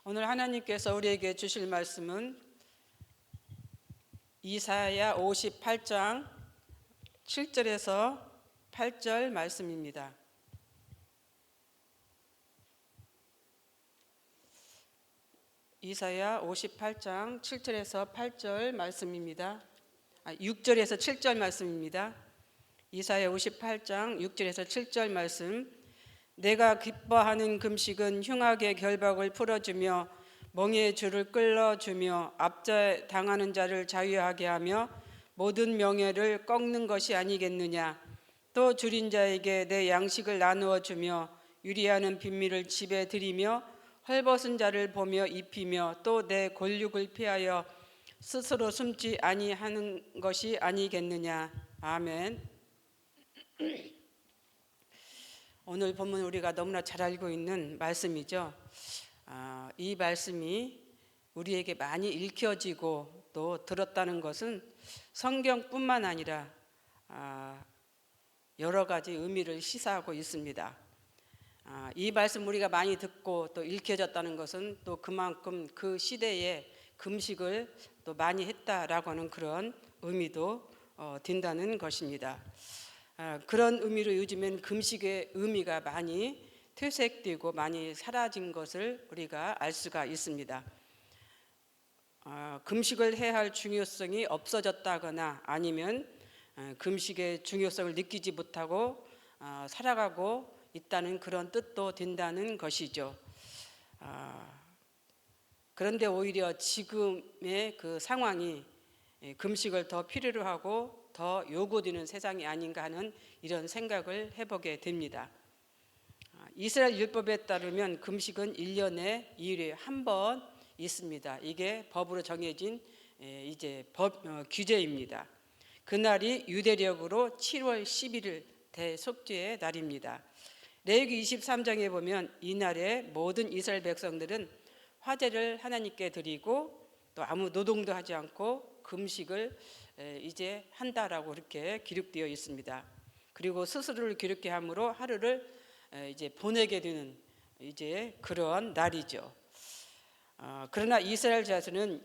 오늘 하나님께서 우리에게 주실 말씀은 이사야 58장 7절에서 8절 말씀입니다. 이사야 58장 7절에서 8절 말씀입니다. 6절에서 7절 말씀입니다. 이사야 58장 6절에서 7절 말씀. 내가 기뻐하는 금식은 흉악의 결박을 풀어주며 멍에의 줄을 끌어주며 압제 당하는 자를 자유하게 하며 모든 명예를 꺾는 것이 아니겠느냐. 또 줄인 자에게 내 양식을 나누어 주며 유리하는 빈미를 집에 들이며 헐벗은 자를 보며 입히며 또 내 권육을 피하여 스스로 숨지 아니하는 것이 아니겠느냐. 아멘. 오늘 본문 우리가 너무나 잘 알고 있는 말씀이죠. 이 말씀이 우리에게 많이 읽혀지고 또 들었다는 것은 성경뿐만 아니라 여러 가지 의미를 시사하고 있습니다. 이 말씀 우리가 많이 듣고 또 읽혀졌다는 것은 또 그만큼 그 시대에 금식을 또 많이 했다라고 하는 그런 의미도 든다는 것입니다. 그런 의미로 요즘엔 금식의 의미가 많이 퇴색되고 많이 사라진 것을 우리가 알 수가 있습니다. 금식을 해야 할 중요성이 없어졌다거나 아니면 금식의 중요성을 느끼지 못하고 살아가고 있다는 그런 뜻도 된다는 것이죠. 그런데 오히려 지금의 그 상황이 금식을 더 필요로 하고 더 요구되는 세상이 아닌가 하는 이런 생각을 해보게 됩니다. 이스라엘 율법에 따르면 금식은 1년에 2일에 한 번 있습니다. 이게 법으로 정해진 이제 규제입니다. 그날이 유대력으로 7월 11일 대속죄의 날입니다. 레위기 23장에 보면 이날에 모든 이스라엘 백성들은 화제를 하나님께 드리고 또 아무 노동도 하지 않고 금식을 이제 한다라고 이렇게 기록되어 있습니다. 그리고 스스로를 기록해 함으로 하루를 이제 보내게 되는 이제 그런 날이죠. 그러나 이스라엘 자손은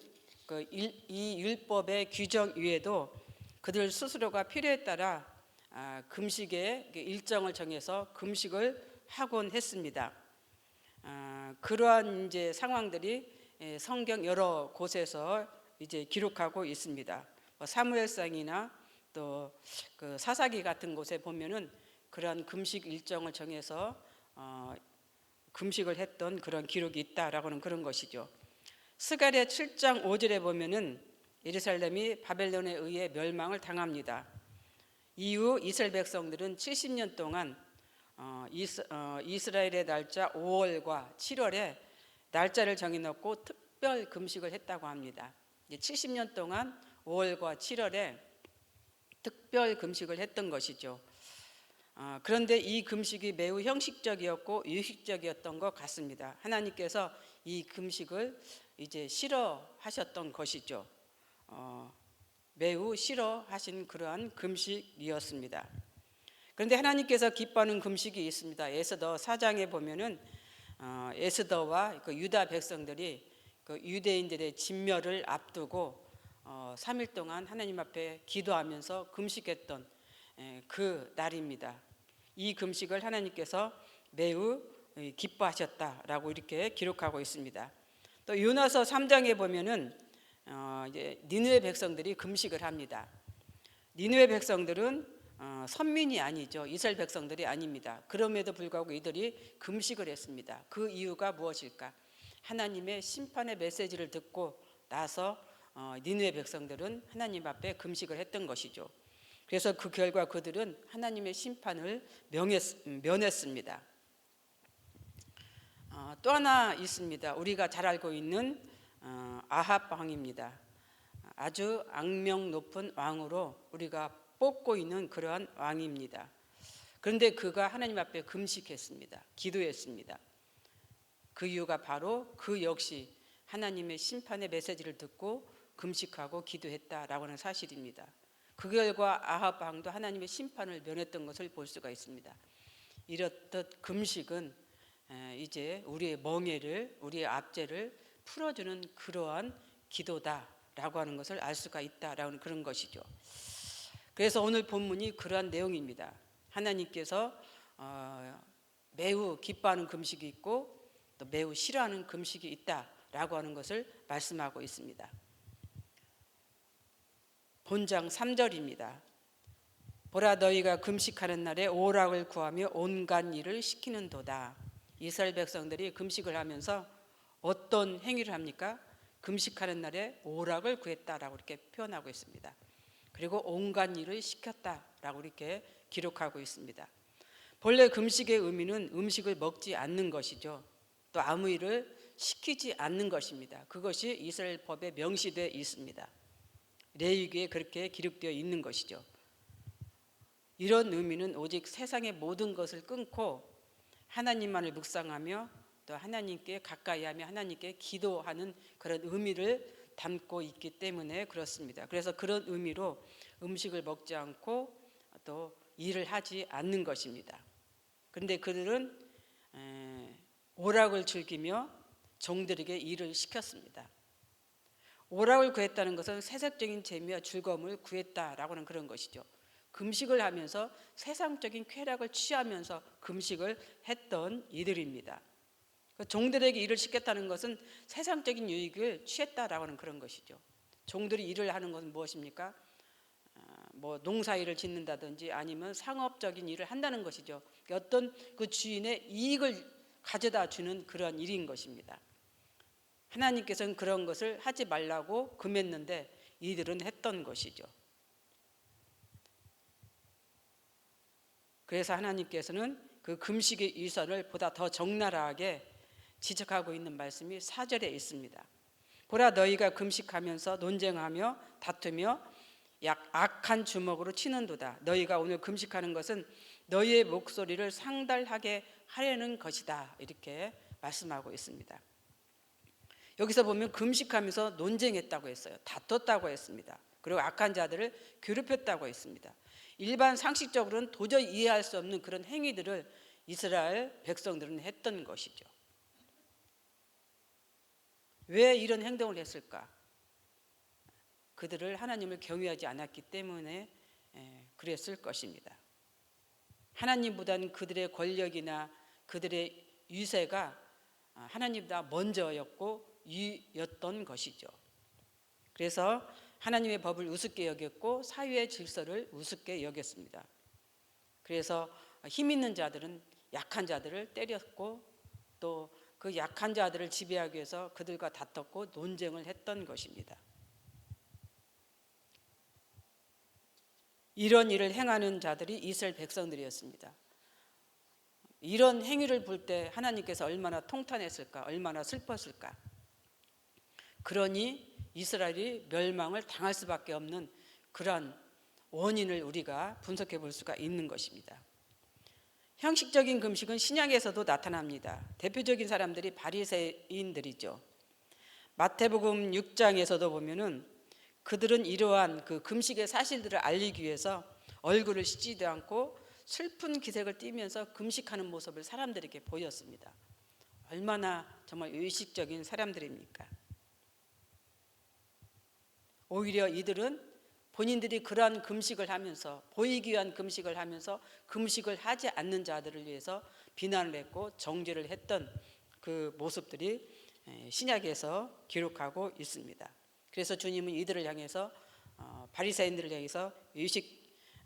이 율법의 규정 위에도 그들 스스로가 필요에 따라 금식의 일정을 정해서 금식을 하곤 했습니다. 그러한 이제 상황들이 성경 여러 곳에서 이제 기록하고 있습니다. 사무엘상이나 또 그 사사기 같은 곳에 보면은 그런 금식 일정을 정해서 금식을 했던 그런 기록이 있다라고는 그런 것이죠. 스가랴 7장 5절에 보면은 예루살렘이 바벨론에 의해 멸망을 당합니다. 이후 이스라엘 백성들은 70년 동안 이스라엘의 날짜 5월과 7월에 날짜를 정해놓고 특별 금식을 했다고 합니다. 70년 동안 5월과 7월에 특별 금식을 했던 것이죠. 그런데 이 금식이 매우 형식적이었고 유식적이었던 것 같습니다. 하나님께서 이 금식을 이제 싫어하셨던 것이죠. 매우 싫어하신 그러한 금식이었습니다. 그런데 하나님께서 기뻐하는 금식이 있습니다. 에스더 4장에 보면은 에스더와 그 유다 백성들이 그 유대인들의 진멸을 앞두고 3일 동안 하나님 앞에 기도하면서 금식했던 그 날입니다. 이 금식을 하나님께서 매우 기뻐하셨다라고 이렇게 기록하고 있습니다. 또 요나서 3장에 보면은 이제 니느웨 백성들이 금식을 합니다. 니느웨 백성들은 선민이 아니죠. 이스라엘 백성들이 아닙니다. 그럼에도 불구하고 이들이 금식을 했습니다. 그 이유가 무엇일까? 하나님의 심판의 메시지를 듣고 나서 니느웨 백성들은 하나님 앞에 금식을 했던 것이죠. 그래서 그 결과 그들은 하나님의 심판을 면했습니다. 또 하나 있습니다. 우리가 잘 알고 있는 아합 왕입니다. 아주 악명 높은 왕으로 우리가 뽑고 있는 그러한 왕입니다. 그런데 그가 하나님 앞에 금식했습니다. 기도했습니다. 그 이유가 바로 그 역시 하나님의 심판의 메시지를 듣고 금식하고 기도했다라고 하는 사실입니다. 그 결과 아합 왕도 하나님의 심판을 면했던 것을 볼 수가 있습니다. 이렇듯 금식은 이제 우리의 멍에를, 우리의 압제를 풀어주는 그러한 기도다라고 하는 것을 알 수가 있다라는 그런 것이죠. 그래서 오늘 본문이 그러한 내용입니다. 하나님께서 매우 기뻐하는 금식이 있고 또 매우 싫어하는 금식이 있다라고 하는 것을 말씀하고 있습니다. 본장 3절입니다. 보라, 너희가 금식하는 날에 오락을 구하며 온갖 일을 시키는도다. 이스라엘 백성들이 금식을 하면서 어떤 행위를 합니까? 금식하는 날에 오락을 구했다라고 이렇게 표현하고 있습니다. 그리고 온갖 일을 시켰다라고 이렇게 기록하고 있습니다. 본래 금식의 의미는 음식을 먹지 않는 것이죠. 또 아무 일을 시키지 않는 것입니다. 그것이 이스라엘 법에 명시되어 있습니다. 레위기에 그렇게 기록되어 있는 것이죠. 이런 의미는 오직 세상의 모든 것을 끊고 하나님만을 묵상하며 또 하나님께 가까이하며 하나님께 기도하는 그런 의미를 담고 있기 때문에 그렇습니다. 그래서 그런 의미로 음식을 먹지 않고 또 일을 하지 않는 것입니다. 그런데 그들은 오락을 즐기며 종들에게 일을 시켰습니다. 오락을 구했다는 것은 세속적인 재미와 즐거움을 구했다라고 하는 그런 것이죠. 금식을 하면서 세상적인 쾌락을 취하면서 금식을 했던 이들입니다. 종들에게 일을 시켰다는 것은 세상적인 유익을 취했다라고 하는 그런 것이죠. 종들이 일을 하는 것은 무엇입니까? 뭐 농사일을 짓는다든지 아니면 상업적인 일을 한다는 것이죠. 어떤 그 주인의 이익을 가져다 주는 그런 일인 것입니다. 하나님께서는 그런 것을 하지 말라고 금했는데 이들은 했던 것이죠. 그래서 하나님께서는 그 금식의 일선을 보다 더 적나라하게 지적하고 있는 말씀이 4절에 있습니다. 보라, 너희가 금식하면서 논쟁하며 다투며 악한 주먹으로 치는도다. 너희가 오늘 금식하는 것은 너희의 목소리를 상달하게 하려는 것이다. 이렇게 말씀하고 있습니다. 여기서 보면 금식하면서 논쟁했다고 했어요. 다퉜다고 했습니다. 그리고 악한 자들을 괴롭혔다고 했습니다. 일반 상식적으로는 도저히 이해할 수 없는 그런 행위들을 이스라엘 백성들은 했던 것이죠. 왜 이런 행동을 했을까? 그들을 하나님을 경외하지 않았기 때문에 그랬을 것입니다. 하나님보다는 그들의 권력이나 그들의 유세가 하나님보다 먼저였고 유였던 것이죠. 그래서 하나님의 법을 우습게 여겼고 사회의 질서를 우습게 여겼습니다. 그래서 힘 있는 자들은 약한 자들을 때렸고 또 그 약한 자들을 지배하기 위해서 그들과 다퉜고 논쟁을 했던 것입니다. 이런 일을 행하는 자들이 이스라엘 백성들이었습니다. 이런 행위를 볼 때 하나님께서 얼마나 통탄했을까, 얼마나 슬펐을까. 그러니 이스라엘이 멸망을 당할 수밖에 없는 그러한 원인을 우리가 분석해 볼 수가 있는 것입니다. 형식적인 금식은 신약에서도 나타납니다. 대표적인 사람들이 바리새인들이죠. 마태복음 6장에서도 보면은 그들은 이러한 그 금식의 사실들을 알리기 위해서 얼굴을 씻지도 않고 슬픈 기색을 띠면서 금식하는 모습을 사람들에게 보였습니다. 얼마나 정말 의식적인 사람들입니까? 오히려 이들은 본인들이 그러한 금식을 하면서 보이기 위한 금식을 하면서 금식을 하지 않는 자들을 위해서 비난을 했고 정죄를 했던 그 모습들이 신약에서 기록하고 있습니다. 그래서 주님은 이들을 향해서 바리새인들을 향해서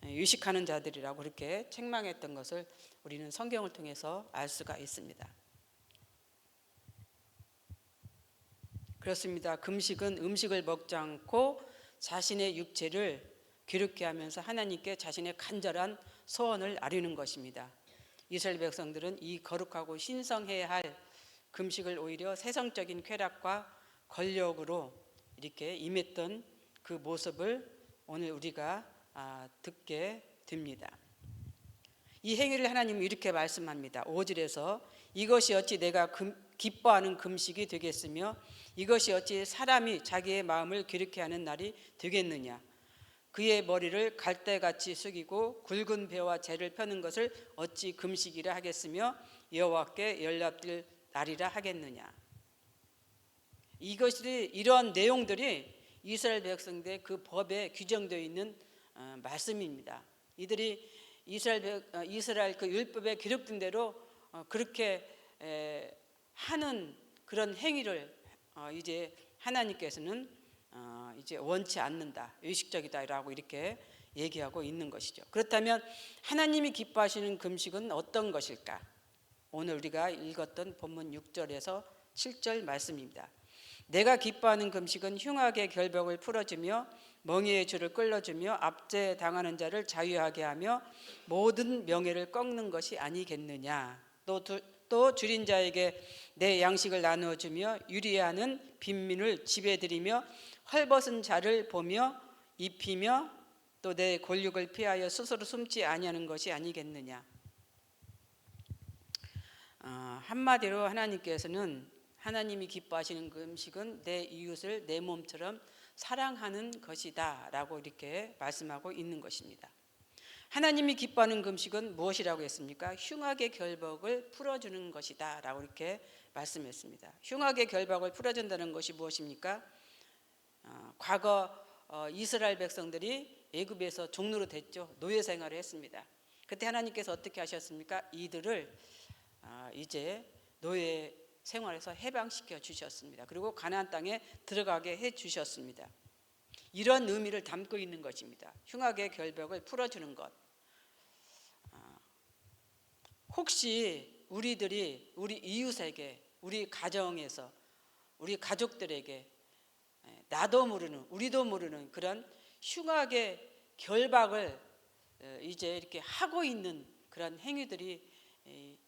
의식하는 자들이라고 그렇게 책망했던 것을 우리는 성경을 통해서 알 수가 있습니다. 그렇습니다. 금식은 음식을 먹지 않고 자신의 육체를 괴롭게 하면서 하나님께 자신의 간절한 소원을 아뢰는 것입니다. 이스라엘 백성들은 이 거룩하고 신성해야 할 금식을 오히려 세상적인 쾌락과 권력으로 이렇게 임했던 그 모습을 오늘 우리가 듣게 됩니다. 이 행위를 하나님은 이렇게 말씀합니다. 5절에서 이것이 어찌 내가 기뻐하는 금식이 되겠으며 이것이 어찌 사람이 자기의 마음을 괴롭게 하는 날이 되겠느냐. 그의 머리를 갈대같이 숙이고 굵은 배와 재를 펴는 것을 어찌 금식이라 하겠으며 여호와께 연락될 날이라 하겠느냐. 이것이 이런 내용들이 이스라엘 백성들의 그 법에 규정되어 있는 말씀입니다. 이들이 이스라엘 그 율법에 기록된 대로 그렇게 하는 그런 행위를 이제 하나님께서는 이제 원치 않는다, 의식적이다라고 이렇게 얘기하고 있는 것이죠. 그렇다면 하나님이 기뻐하시는 금식은 어떤 것일까? 오늘 우리가 읽었던 본문 6절에서 7절 말씀입니다. 내가 기뻐하는 금식은 흉악의 결벽을 풀어주며 멍에의 줄을 끌어주며 압제 당하는 자를 자유하게 하며 모든 명예를 꺾는 것이 아니겠느냐. 또 줄인 자에게 내 양식을 나누어주며 유리하는 빈민을 지배드리며 헐벗은 자를 보며 입히며 또 내 골육을 피하여 스스로 숨지 아니하는 것이 아니겠느냐. 한마디로 하나님께서는 하나님이 기뻐하시는 금식은 내 이웃을 내 몸처럼 사랑하는 것이다 라고 이렇게 말씀하고 있는 것입니다. 하나님이 기뻐하는 금식은 무엇이라고 했습니까? 흉악의 결박을 풀어주는 것이다 라고 이렇게 말씀했습니다. 흉악의 결박을 풀어준다는 것이 무엇입니까? 과거 이스라엘 백성들이 애굽에서 종노로 됐죠. 노예 생활을 했습니다. 그때 하나님께서 어떻게 하셨습니까? 이들을 이제 노예 생활에서 해방시켜 주셨습니다. 그리고 가나안 땅에 들어가게 해 주셨습니다. 이런 의미를 담고 있는 것입니다. 흉악의 결벽을 풀어주는 것. 혹시 우리들이 우리 이웃에게, 우리 가정에서, 우리 가족들에게 나도 모르는, 우리도 모르는 그런 흉악의 결박을 이제 이렇게 하고 있는 그런 행위들이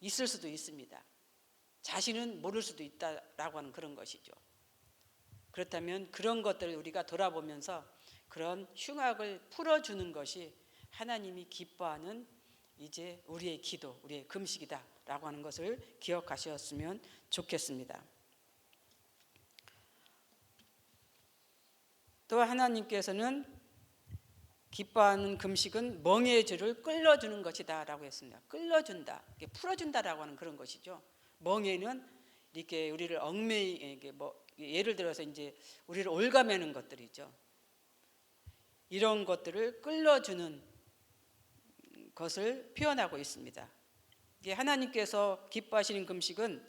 있을 수도 있습니다. 자신은 모를 수도 있다라고 하는 그런 것이죠. 그렇다면 그런 것들을 우리가 돌아보면서 그런 흉악을 풀어주는 것이 하나님이 기뻐하는 이제 우리의 기도, 우리의 금식이다라고 하는 것을 기억하셨으면 좋겠습니다. 또 하나님께서는 기뻐하는 금식은 멍에의 줄을 끌어주는 것이다라고 했습니다. 끌어준다, 풀어준다라고 하는 그런 것이죠. 멍에는 이렇게 우리를 얽매이게 예를 들어서 이제 우리를 올가매는 것들이죠. 이런 것들을 끌어주는 것을 표현하고 있습니다. 이게 하나님께서 기뻐하시는 금식은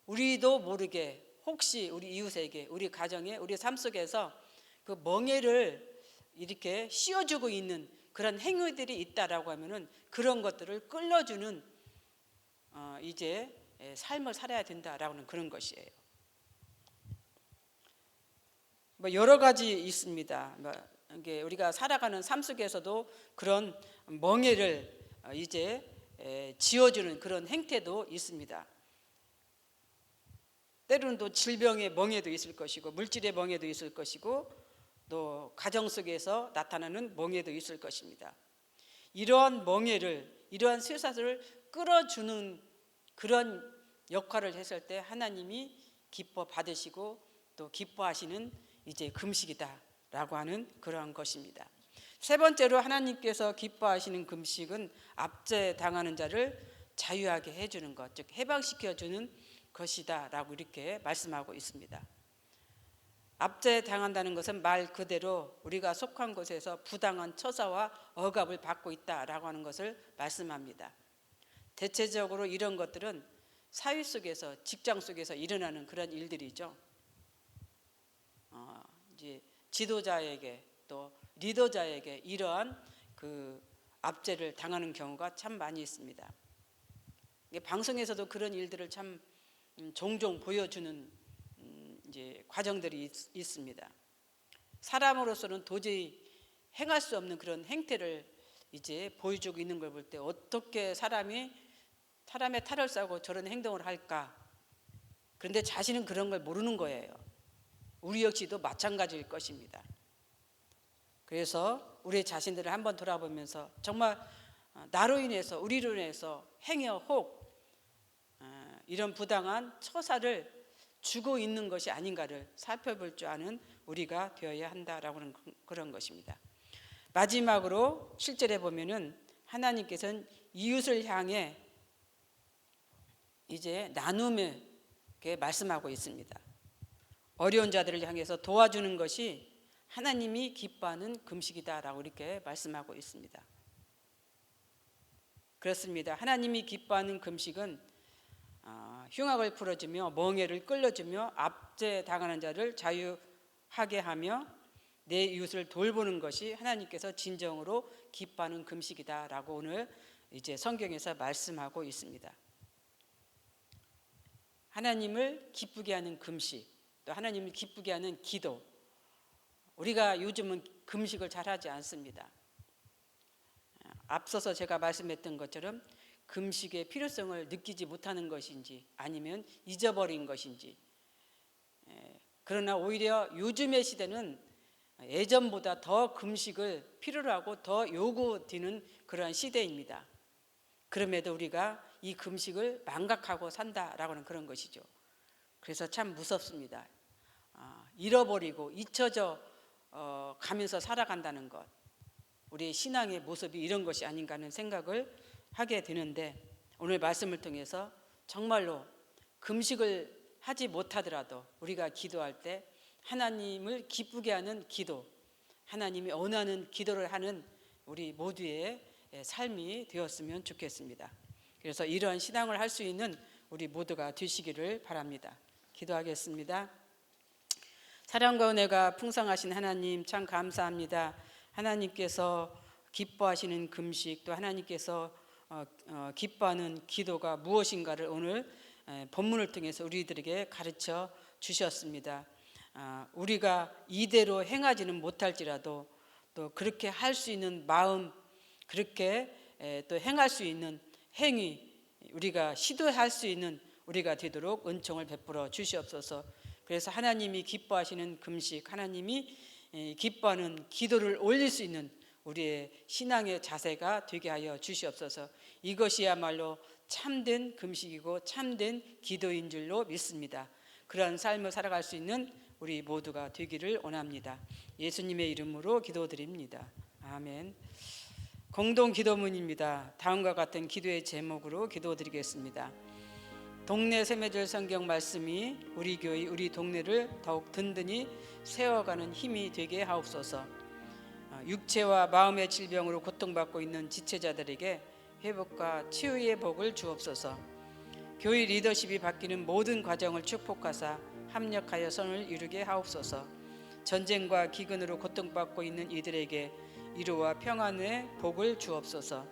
우리도 모르게 혹시 우리 이웃에게, 우리 가정에, 우리 삶 속에서 그 멍에를 이렇게 씌워주고 있는 그런 행위들이 있다라고 하면은 그런 것들을 끌어주는 이제 삶을 살아야 된다라는 그런 것이에요. 여러 가지 있습니다. 이게 우리가 살아가는 삶 속에서도 그런 멍에를 이제 지어주는 그런 행태도 있습니다. 때로는 또 질병의 멍에도 있을 것이고 물질의 멍에도 있을 것이고 또 가정 속에서 나타나는 멍에도 있을 것입니다. 이러한 멍에를, 이러한 쇠사슬을 끌어주는 그런 역할을 했을 때 하나님이 기뻐 받으시고 또 기뻐하시는 이제 금식이다라고 하는 그러한 것입니다. 세 번째로 하나님께서 기뻐하시는 금식은 압제 당하는 자를 자유하게 해주는 것, 즉 해방시켜주는 것이다라고 이렇게 말씀하고 있습니다. 압제 당한다는 것은 말 그대로 우리가 속한 곳에서 부당한 처사와 억압을 받고 있다라고 하는 것을 말씀합니다. 대체적으로 이런 것들은 사회 속에서, 직장 속에서 일어나는 그런 일들이죠. 이제 지도자에게 또 리더자에게 이러한 그 압제를 당하는 경우가 참 많이 있습니다. 방송에서도 그런 일들을 참 종종 보여주는 이제 과정들이 있습니다. 사람으로서는 도저히 행할 수 없는 그런 행태를 이제 보여주고 있는 걸 볼 때 어떻게 사람의 탈을 싸고 저런 행동을 할까? 그런데 자신은 그런 걸 모르는 거예요. 우리 역시도 마찬가지일 것입니다. 그래서 우리 자신들을 한번 돌아보면서 정말 나로 인해서, 우리로 인해서 행여 혹 이런 부당한 처사를 주고 있는 것이 아닌가를 살펴볼 줄 아는 우리가 되어야 한다라고 하는 그런 것입니다. 마지막으로 7절에 보면은 하나님께서는 이웃을 향해 이제 나눔에 말씀하고 있습니다. 어려운 자들을 향해서 도와주는 것이 하나님이 기뻐하는 금식이다라고 이렇게 말씀하고 있습니다. 그렇습니다. 하나님이 기뻐하는 금식은 흉악을 풀어주며 멍에를 끌어주며 압제당하는 자를 자유하게 하며 내 이웃을 돌보는 것이 하나님께서 진정으로 기뻐하는 금식이다라고 오늘 이제 성경에서 말씀하고 있습니다. 하나님을 기쁘게 하는 금식, 또 하나님을 기쁘게 하는 기도. 우리가 요즘은 금식을 잘하지 않습니다. 앞서서 제가 말씀했던 것처럼 금식의 필요성을 느끼지 못하는 것인지 아니면 잊어버린 것인지, 그러나 오히려 요즘의 시대는 예전보다 더 금식을 필요로 하고 더 요구되는 그러한 시대입니다. 그럼에도 우리가 이 금식을 망각하고 산다라고 하는 그런 것이죠. 그래서 참 무섭습니다. 잃어버리고 잊혀져 가면서 살아간다는 것, 우리의 신앙의 모습이 이런 것이 아닌가 하는 생각을 하게 되는데, 오늘 말씀을 통해서 정말로 금식을 하지 못하더라도 우리가 기도할 때 하나님을 기쁘게 하는 기도, 하나님이 원하는 기도를 하는 우리 모두의 삶이 되었으면 좋겠습니다. 그래서 이러한 신앙을 할 수 있는 우리 모두가 되시기를 바랍니다. 기도하겠습니다. 사랑과 은혜가 풍성하신 하나님, 참 감사합니다. 하나님께서 기뻐하시는 금식, 또 하나님께서 기뻐하는 기도가 무엇인가를 오늘 본문을 통해서 우리들에게 가르쳐 주셨습니다. 우리가 이대로 행하지는 못할지라도 또 그렇게 할 수 있는 마음, 그렇게 또 행할 수 있는 행위, 우리가 시도할 수 있는 우리가 되도록 은총을 베풀어 주시옵소서. 그래서 하나님이 기뻐하시는 금식, 하나님이 기뻐하는 기도를 올릴 수 있는 우리의 신앙의 자세가 되게 하여 주시옵소서. 이것이야말로 참된 금식이고 참된 기도인 줄로 믿습니다. 그러한 삶을 살아갈 수 있는 우리 모두가 되기를 원합니다. 예수님의 이름으로 기도드립니다. 아멘. 공동 기도문입니다. 다음과 같은 기도의 제목으로 기도드리겠습니다. 동네 샘매절 성경 말씀이 우리 교회, 우리 동네를 더욱 든든히 세워가는 힘이 되게 하옵소서. 육체와 마음의 질병으로 고통받고 있는 지체자들에게 회복과 치유의 복을 주옵소서. 교회 리더십이 바뀌는 모든 과정을 축복하사 합력하여 선을 이루게 하옵소서. 전쟁과 기근으로 고통받고 있는 이들에게 위로와 평안의 복을 주옵소서.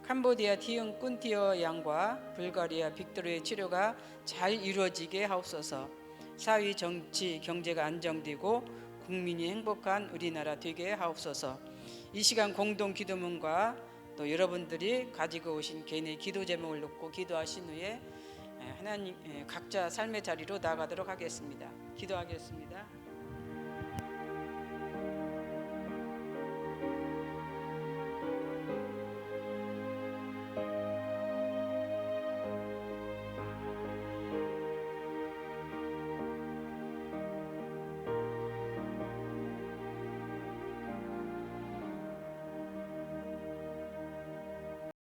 캄보디아 티응 꾼티어 양과 불가리아 빅토르의 치료가 잘 이루어지게 하옵소서. 사회, 정치, 경제가 안정되고 국민이 행복한 우리나라 되게 하옵소서. 이 시간 공동 기도문과 또 여러분들이 가지고 오신 개인의 기도 제목을 놓고 기도하신 후에 하나님 각자 삶의 자리로 나가도록 하겠습니다. 기도하겠습니다.